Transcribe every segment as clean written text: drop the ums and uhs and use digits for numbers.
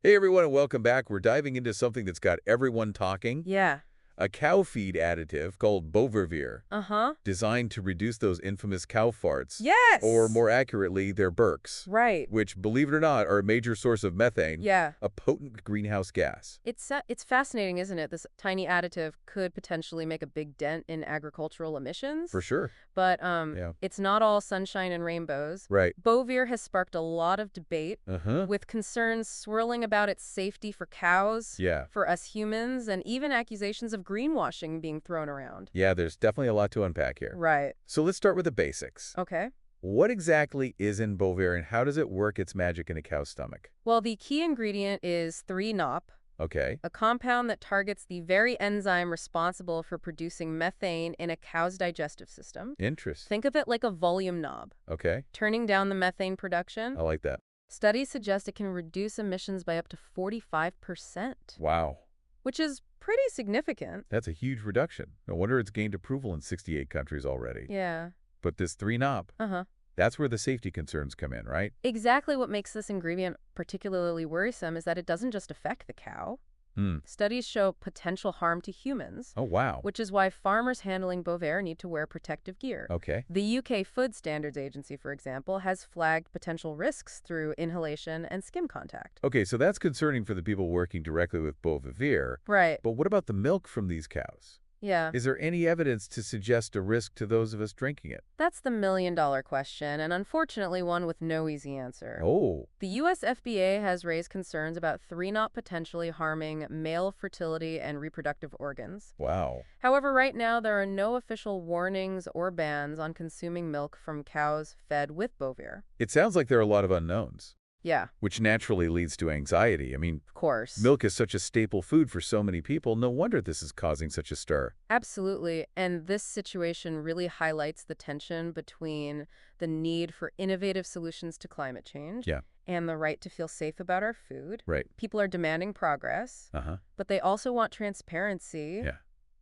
Hey everyone, and welcome back. We're diving into something that's got everyone talking. Yeah. A cow feed additive called Bovervir, Uh-huh. designed to reduce those infamous cow farts, or Yes! more accurately, their burks, Right. which, believe it or not, are a major source of methane, Yeah. a potent greenhouse gas. It's fascinating, isn't it? This tiny additive could potentially make a big dent in agricultural For emissions. sure. But Yeah. it's not all sunshine and rainbows. Right. Bovir has sparked a lot of debate, Uh-huh. with concerns swirling about its safety for cows, Yeah. for us humans, and even accusations of greenwashing being thrown around. Yeah, there's definitely a lot to unpack here. Right. So let's start with the basics. Okay. What exactly is in Bovaer and how does it work its magic in a cow's stomach? Well, the key ingredient is 3-nop, Okay. a compound that targets the very enzyme responsible for producing methane in a cow's digestive system. Interesting. Think of it like a volume knob, Okay. turning down the methane production. I like that. Studies suggest it can reduce emissions by up to 45%, Wow. which is pretty significant. That's a huge reduction. No wonder it's gained approval in 68 countries already. Yeah. But this 3-knob, Uh-huh. that's where the safety concerns come in, right? Exactly what makes this ingredient particularly worrisome is that it doesn't just affect the cow. Hmm. Studies show potential harm to humans, Oh, wow. which is why farmers handling Bovaer need to wear protective gear. Okay. The UK Food Standards Agency, for example, has flagged potential risks through inhalation and skin contact. Okay, so that's concerning for the people working directly with Bovaer. Right. But what about the milk from these cows? Yeah. Is there any evidence to suggest a risk to those of us drinking it? That's the million-dollar question, and unfortunately one with no easy answer. Oh, The U.S. FDA has raised concerns about 3-knop potentially harming male fertility and reproductive organs. wow. However, right now there are no official warnings or bans on consuming milk from cows fed with Bovaer. It sounds like there are a lot of unknowns, Yeah, which naturally leads to anxiety. I mean, of course. milk is such a staple food for so many people. No wonder this is causing such a stir. Absolutely. And this situation really highlights the tension between the need for innovative solutions to climate change Yeah. and the right to feel safe about our food. Right. People are demanding progress, Uh-huh. but they also want transparency Yeah.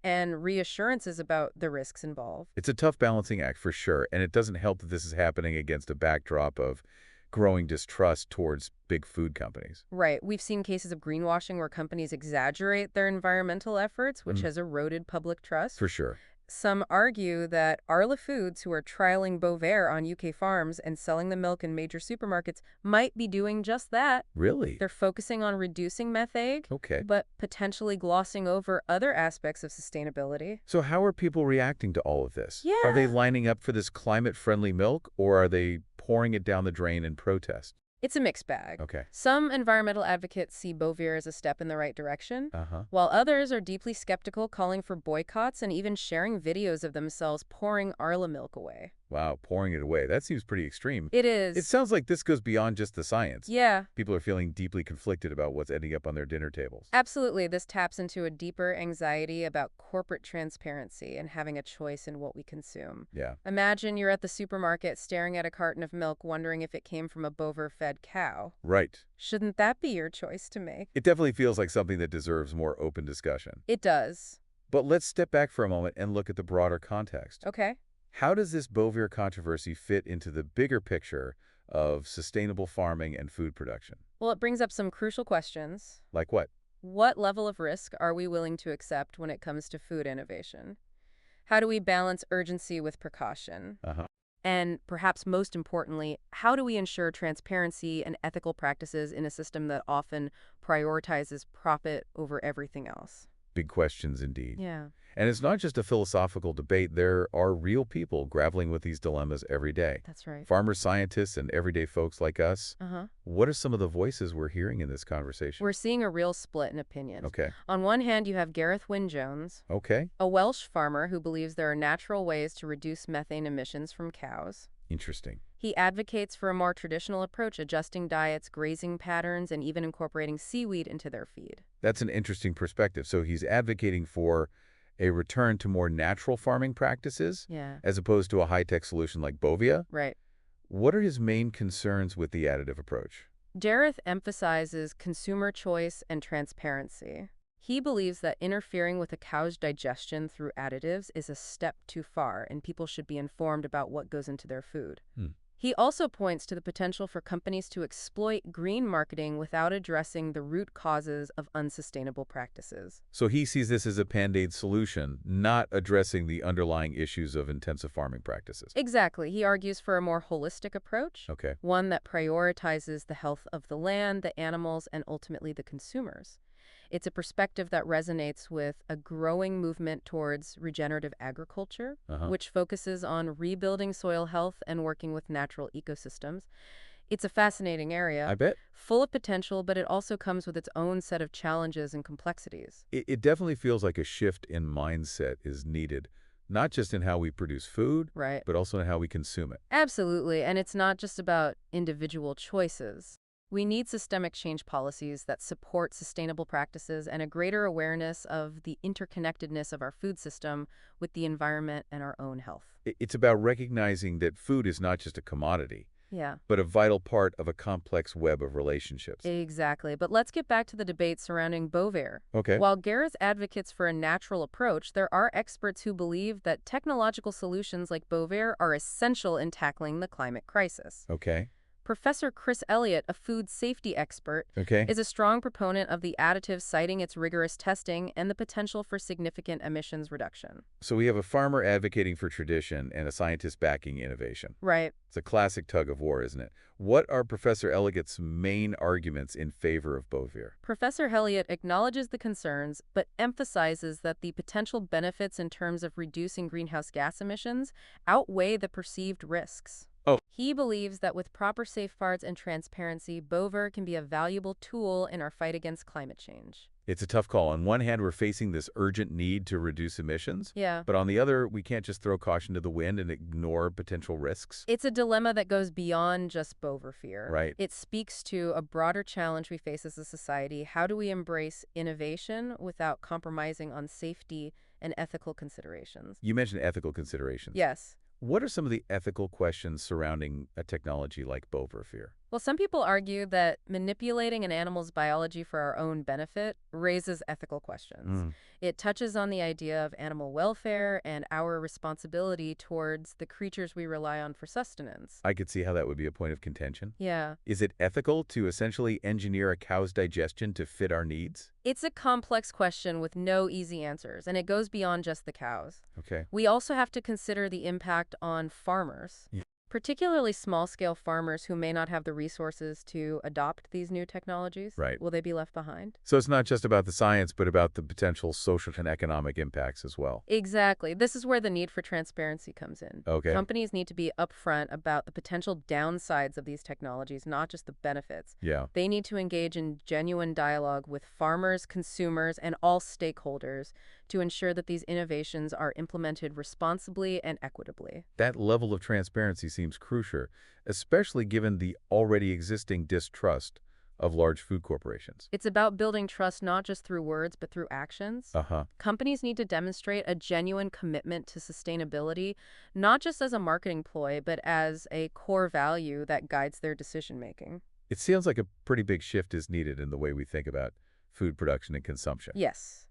and reassurances about the risks involved. It's a tough balancing act for sure, and it doesn't help that this is happening against a backdrop of growing distrust towards big food companies. Right. We've seen cases of greenwashing where companies exaggerate their environmental efforts, which Mhm. has eroded public trust. For sure. Some argue that Arla Foods, who are trialing Bovaer on UK farms and selling the milk in major supermarkets, might be doing just that. Really? They're focusing on reducing methane, Okay. but potentially glossing over other aspects of sustainability. So how are people reacting to all of this? Are they Yeah. lining up for this climate-friendly milk, or are they pouring it down the drain in protest? It's a mixed bag. Okay. Some environmental advocates see Bovaer as a step in the right direction, Uh-huh. while others are deeply skeptical, calling for boycotts and even sharing videos of themselves pouring Arla milk away. Wow, pouring it away. That seems pretty extreme. It is. It sounds like this goes beyond just the science. Yeah. People are feeling deeply conflicted about what's ending up on their dinner tables. Absolutely. This taps into a deeper anxiety about corporate transparency and having a choice in what we consume. Yeah. Imagine you're at the supermarket staring at a carton of milk wondering if it came from a Bovaer-fed cow. Right. Shouldn't that be your choice to make? It definitely feels like something that deserves more open discussion. It does. But let's step back for a moment and look at the broader context. Okay. How does this Bovaer controversy fit into the bigger picture of sustainable farming and food production? Well, it brings up some crucial questions. Like what? What level of risk are we willing to accept when it comes to food innovation? How do we balance urgency with precaution? Uh-huh. And perhaps most importantly, how do we ensure transparency and ethical practices in a system that often prioritizes profit over everything else? Big questions indeed. Yeah, And it's not just a philosophical debate. There are real people grappling with these dilemmas every day. that's right. Farmers, scientists, and everyday folks like us. Uh-huh. What are some of the voices we're hearing in this conversation? We're seeing a real split in opinions. Okay. On one hand, you have Gareth Wynne-Jones, Okay. a Welsh farmer who believes there are natural ways to reduce methane emissions from cows. Interesting. He advocates for a more traditional approach, adjusting diets, grazing patterns, and even incorporating seaweed into their feed. That's an interesting perspective. So he's advocating for a return to more natural farming practices Yeah, as opposed to a high-tech solution like Bovia. right. What are his main concerns with the additive approach? Gareth emphasizes consumer choice and transparency. He believes that interfering with a cow's digestion through additives is a step too far, and people should be informed about what goes into their food. Hmm. He also points to the potential for companies to exploit green marketing without addressing the root causes of unsustainable practices. So he sees this as a Band-Aid solution, not addressing the underlying issues of intensive farming practices. Exactly. He argues for a more holistic approach, Okay. one that prioritizes the health of the land, the animals, and ultimately the consumers. It's a perspective that resonates with a growing movement towards regenerative agriculture, Uh-huh. which focuses on rebuilding soil health and working with natural ecosystems. It's a fascinating I area, bet. full of potential, but it also comes with its own set of challenges and complexities. It definitely feels like a shift in mindset is needed, not just in how we produce food, Right. but also in how we consume it. Absolutely, and it's not just about individual choices. We need systemic change policies that support sustainable practices and a greater awareness of the interconnectedness of our food system with the environment and our own health. It's about recognizing that food is not just a commodity, Yeah, but a vital part of a complex web of relationships. exactly. But let's get back to the debate surrounding Bovaer. Okay. While Gareth advocates for a natural approach, there are experts who believe that technological solutions like Bovaer are essential in tackling the climate crisis. Okay. Professor Chris Elliott, a food safety expert, Okay. is a strong proponent of the additive, citing its rigorous testing and the potential for significant emissions reduction. So we have a farmer advocating for tradition and a scientist backing innovation. Right. It's a classic tug of war, isn't it? What are Professor Elliott's main arguments in favor of Bovaer? Professor Elliott acknowledges the concerns, but emphasizes that the potential benefits in terms of reducing greenhouse gas emissions outweigh the perceived risks. Oh. He believes that with proper safeguards and transparency, Bovaer can be a valuable tool in our fight against climate change. It's a tough call. On one hand, we're facing this urgent need to reduce emissions, Yeah. but on the other, we can't just throw caution to the wind and ignore potential risks. It's a dilemma that goes beyond just Bovaer fear. Right. It speaks to a broader challenge we face as a society. How do we embrace innovation without compromising on safety and ethical considerations? You mentioned ethical considerations. Yes. What are some of the ethical questions surrounding a technology like Bovaer? Well, some people argue that manipulating an animal's biology for our own benefit raises ethical questions. It touches on the idea of animal welfare and our responsibility towards the creatures we rely on for sustenance. I could see how that would be a point of contention. Yeah. Is it ethical to essentially engineer a cow's digestion to fit our needs? It's a complex question with no easy answers, and it goes beyond just the cows. Okay. We also have to consider the impact on farmers. Yeah. Particularly small-scale farmers who may not have the resources to adopt these new technologies. Right. Will they be left behind? So it's not just about the science, but about the potential social and economic impacts as well. Exactly. This is where the need for transparency comes in. Okay. Companies need to be upfront about the potential downsides of these technologies, not just the benefits. Yeah. They need to engage in genuine dialogue with farmers, consumers, and all stakeholders to ensure that these innovations are implemented responsibly and equitably. That level of transparency seems crucial, especially given the already existing distrust of large food corporations. It's about building trust not just through words, but through actions. Uh-huh. Companies need to demonstrate a genuine commitment to sustainability, not just as a marketing ploy, but as a core value that guides their decision-making. It sounds like a pretty big shift is needed in the way we think about food production and consumption. Yes.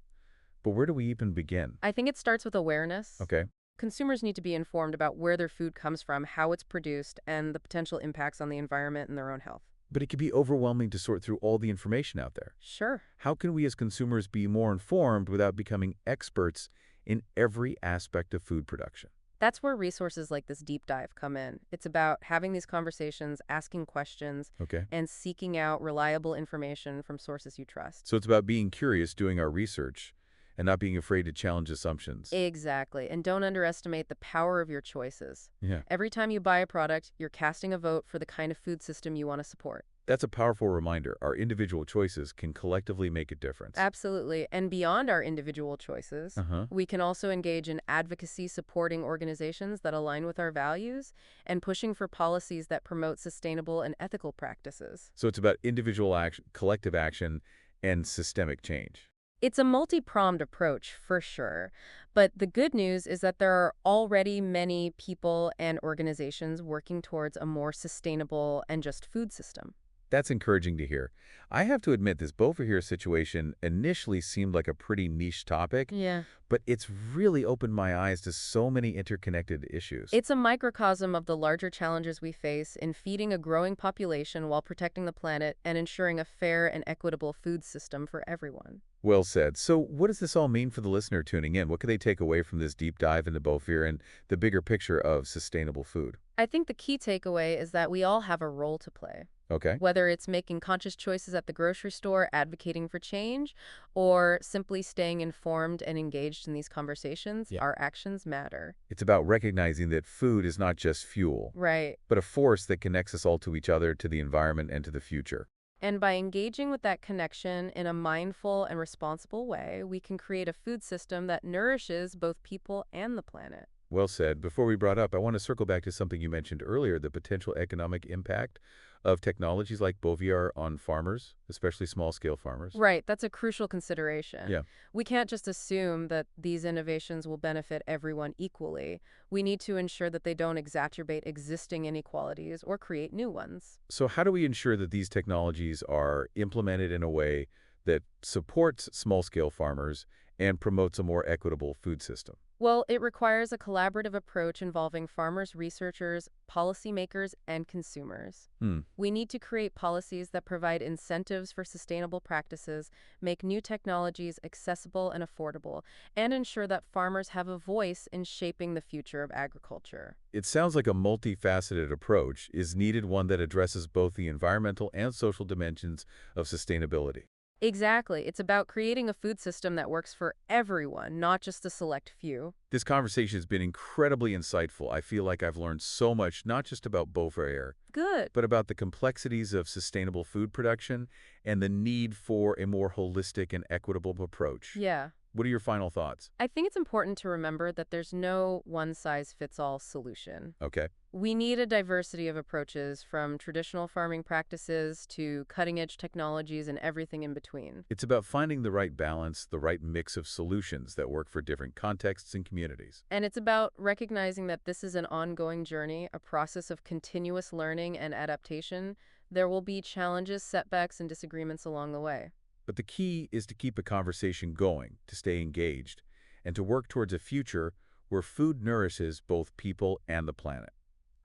But where do we even begin? I think it starts with awareness. Okay. Consumers need to be informed about where their food comes from, how it's produced, and the potential impacts on the environment and their own health. But it can be overwhelming to sort through all the information out there. Sure. How can we as consumers be more informed without becoming experts in every aspect of food production? That's where resources like this deep dive come in. It's about having these conversations, asking questions, Okay. and seeking out reliable information from sources you trust. So it's about being curious, doing our research, and not being afraid to challenge assumptions. Exactly. And don't underestimate the power of your choices. Yeah. Every time you buy a product, you're casting a vote for the kind of food system you want to support. That's a powerful reminder. Our individual choices can collectively make a difference. Absolutely. And beyond our individual choices, Uh-huh. we can also engage in advocacy supporting organizations that align with our values and pushing for policies that promote sustainable and ethical practices. So it's about individual action, collective action, and systemic change. It's a multi-pronged approach, for sure. But the good news is that there are already many people and organizations working towards a more sustainable and just food system. That's encouraging to hear. I have to admit, this Beauvoir situation initially seemed like a pretty niche topic, Yeah. but it's really opened my eyes to so many interconnected issues. It's a microcosm of the larger challenges we face in feeding a growing population while protecting the planet and ensuring a fair and equitable food system for everyone. Well said. So what does this all mean for the listener tuning in? What can they take away from this deep dive into Beauvoir and the bigger picture of sustainable food? I think the key takeaway is that we all have a role to play. Okay. Whether it's making conscious choices at the grocery store, advocating for change, or simply staying informed and engaged in these conversations, Yeah. our actions matter. It's about recognizing that food is not just fuel, Right. but a force that connects us all to each other, to the environment, and to the future. And by engaging with that connection in a mindful and responsible way, we can create a food system that nourishes both people and the planet. Well said. Before we brought up, I want to circle back to something you mentioned earlier, the potential economic impact of technologies like Beauvoir on farmers, especially small-scale farmers. Right, that's a crucial consideration. Yeah. We can't just assume that these innovations will benefit everyone equally. We need to ensure that they don't exacerbate existing inequalities or create new ones. So how do we ensure that these technologies are implemented in a way that supports small-scale farmers and promotes a more equitable food system? Well, it requires a collaborative approach involving farmers, researchers, policymakers, and consumers. Hmm. We need to create policies that provide incentives for sustainable practices, make new technologies accessible and affordable, and ensure that farmers have a voice in shaping the future of agriculture. It sounds like a multifaceted approach is needed, one that addresses both the environmental and social dimensions of sustainability. Exactly. It's about creating a food system that works for everyone, not just a select few. This conversation has been incredibly insightful. I feel like I've learned so much, not just about Beauvoir, Good. but about the complexities of sustainable food production and the need for a more holistic and equitable approach. Yeah. What are your final thoughts? I think it's important to remember that there's no one-size-fits-all solution. Okay. We need a diversity of approaches, from traditional farming practices to cutting-edge technologies and everything in between. It's about finding the right balance, the right mix of solutions that work for different contexts and communities. And it's about recognizing that this is an ongoing journey, a process of continuous learning and adaptation. There will be challenges, setbacks, and disagreements along the way. But the key is to keep a conversation going, to stay engaged, and to work towards a future where food nourishes both people and the planet.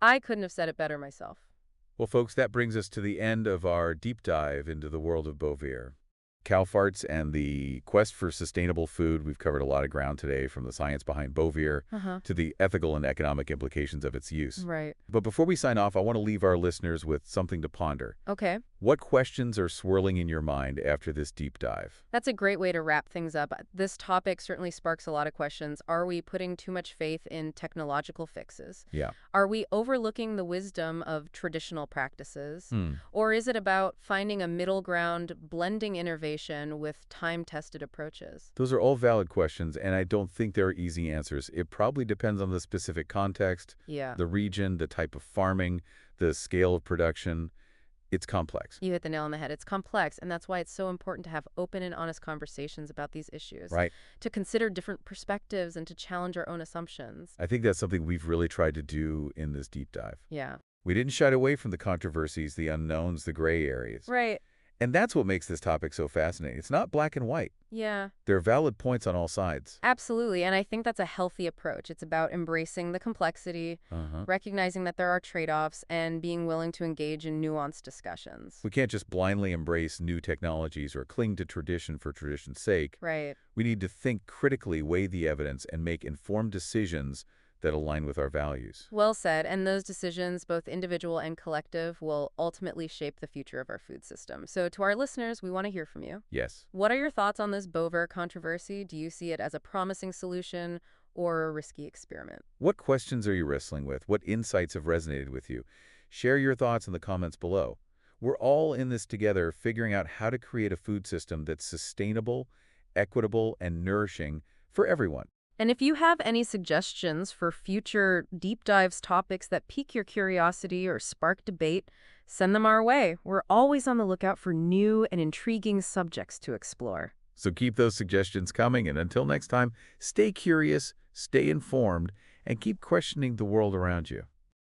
I couldn't have said it better myself. Well, folks, that brings us to the end of our deep dive into the world of Beauvoir. Cow farts and the quest for sustainable food. We've covered a lot of ground today, from the science behind Beauvoir to the ethical and economic implications of its use. Right. But before we sign off, I want to leave our listeners with something to ponder. Okay. What questions are swirling in your mind after this deep dive? That's a great way to wrap things up. This topic certainly sparks a lot of questions. Are we putting too much faith in technological fixes? Yeah. Are we overlooking the wisdom of traditional practices? Hmm. Or is it about finding a middle ground, blending innovation with time-tested approaches? Those are all valid questions, and I don't think there are easy answers. It probably depends on the specific context, Yeah. the region, the type of farming, the scale of production. It's complex. You hit the nail on the head. It's complex, and that's why it's so important to have open and honest conversations about these issues. Right. To consider different perspectives and to challenge our own assumptions. I think that's something we've really tried to do in this deep dive. Yeah. We didn't shy away from the controversies, the unknowns, the gray areas. Right. And that's what makes this topic so fascinating. It's not black and white. Yeah. There are valid points on all sides. Absolutely, and I think that's a healthy approach. It's about embracing the complexity, recognizing that there are trade-offs, and being willing to engage in nuanced discussions. We can't just blindly embrace new technologies or cling to tradition for tradition's sake. Right. We need to think critically, weigh the evidence, and make informed decisions that align with our values. Well said, and those decisions, both individual and collective, will ultimately shape the future of our food system. So to our listeners, we want to hear from you. Yes. What are your thoughts on this Beauvoir controversy? Do you see it as a promising solution or a risky experiment? What questions are you wrestling with? What insights have resonated with you? Share your thoughts in the comments below. We're all in this together, figuring out how to create a food system that's sustainable, equitable, and nourishing for everyone. And if you have any suggestions for future deep dives topics that pique your curiosity or spark debate, send them our way. We're always on the lookout for new and intriguing subjects to explore. So keep those suggestions coming, and until next time, stay curious, stay informed, and keep questioning the world around you.